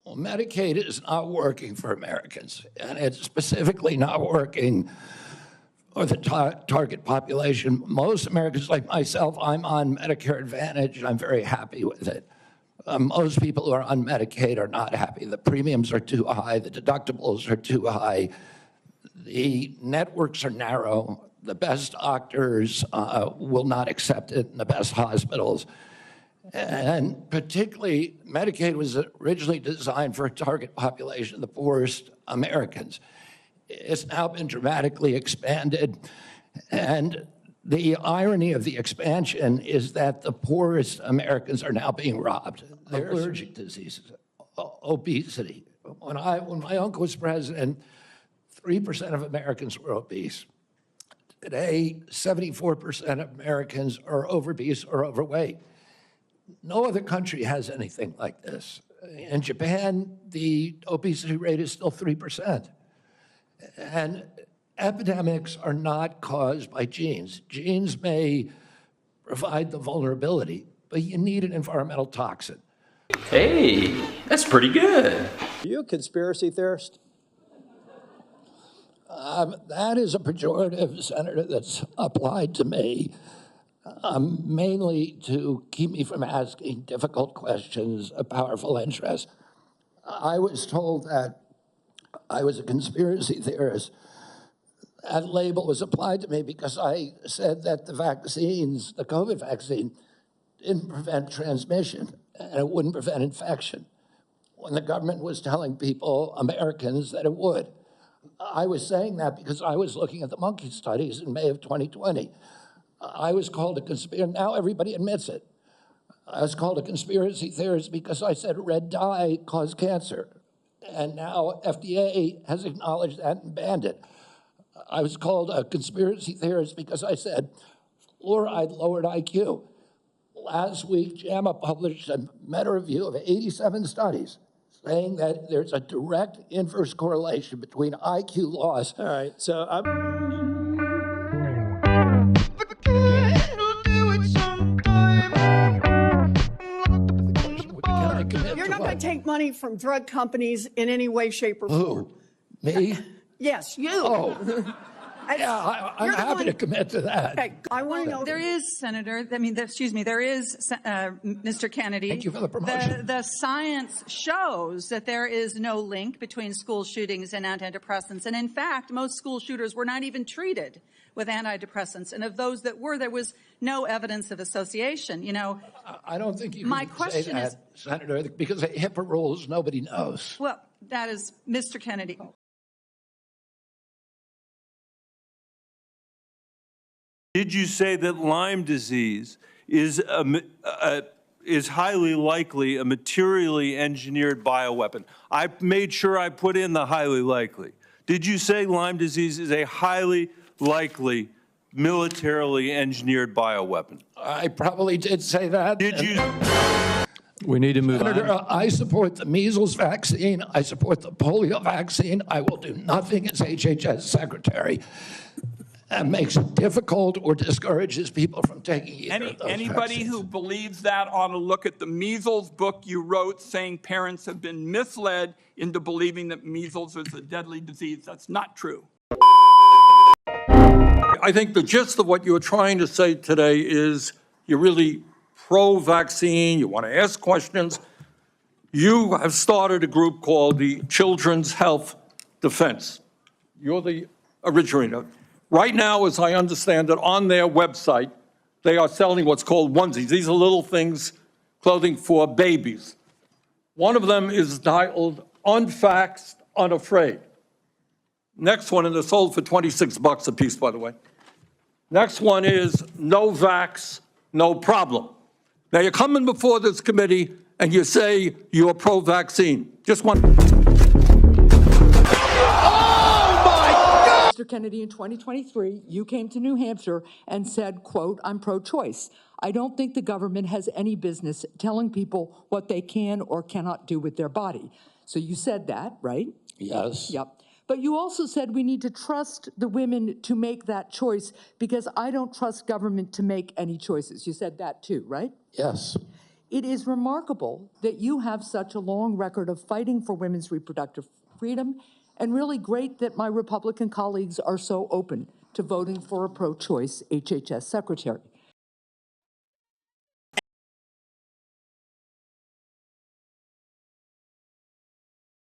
Well, Medicaid is not working for Americans, and it's specifically not working for the target population. Most Americans, like myself, I'm on Medicare Advantage, and I'm very happy with it. Most people who are on Medicaid are not happy. The premiums are too high, the deductibles are too high, the networks are narrow, the best doctors will not accept it in the best hospitals. And particularly, Medicaid was originally designed for a target population, the poorest Americans. It's now been dramatically expanded. And the irony of the expansion is that the poorest Americans are now being robbed. Allergic diseases, obesity. When my uncle was president, 3% of Americans were obese. Today, 74% of Americans are obese or overweight. No other country has anything like this. In Japan, the obesity rate is still 3%. And epidemics are not caused by genes. Genes may provide the vulnerability, but you need an environmental toxin. Hey, that's pretty good. Are you a conspiracy theorist? That is a pejorative, Senator, that's applied to me. Mainly to keep me from asking difficult questions of powerful interests. I was told that I was a conspiracy theorist. That label was applied to me because I said that the vaccines, the COVID vaccine, didn't prevent transmission and it wouldn't prevent infection, when the government was telling people, Americans, that it would. I was saying that because I was looking at the monkey studies in May of 2020. I was called a conspiracy, now everybody admits it. I was called a conspiracy theorist because I said red dye caused cancer. And now FDA has acknowledged that and banned it. I was called a conspiracy theorist because I said fluoride lowered IQ. Last week, JAMA published a meta-review of 87 studies saying that there's a direct inverse correlation between IQ loss. All right, so You're not going to take money from drug companies in any way, shape, or form. Who? Me? Yes, you. Oh. Yeah, I'm happy to commit to that. Okay, I want to know. There is, Senator, there is, Mr. Kennedy. Thank you for the promotion. The science shows that there is no link between school shootings and antidepressants. And in fact, most school shooters were not even treated with antidepressants. And of those that were, there was no evidence of association. You know, I don't think you my can question say that, is, Senator, because of HIPAA rules, nobody knows. well, that is Mr. Kennedy. Did you say that Lyme disease is highly likely a materially engineered bioweapon? I made sure I put in the highly likely. Did you say Lyme disease is a highly likely militarily engineered bioweapon? I probably did say that. Did you? we need to move Senator, on. I support the measles vaccine. I support the polio vaccine. I will do nothing as HHS secretary that makes it difficult or discourages people from taking either of those Anybody vaccines. who believes that ought to look at the measles book you wrote saying parents have been misled into believing that measles is a deadly disease. That's not true. I think the gist of what you're trying to say today is you're really pro-vaccine, you want to ask questions. You have started a group called the Children's Health Defense. You're the originator. Right now, as I understand it, on their website, they are selling what's called onesies. These are little things, clothing for babies. One of them is titled Unvaxxed, Unafraid. Next one, and they're sold for $26 a piece, by the way. Next one is No Vax, No Problem. Now, you're coming before this committee and you say you're pro-vaccine. Just one. Mr. Kennedy, in 2023, you came to New Hampshire and said, quote, I'm pro-choice. I don't think the government has any business telling people what they can or cannot do with their body. So you said that, right? Yes. Yep. But you also said we need to trust the women to make that choice because I don't trust government to make any choices. You said that too, right? Yes. It is remarkable that you have such a long record of fighting for women's reproductive freedom, and really great that my Republican colleagues are so open to voting for a pro-choice HHS secretary.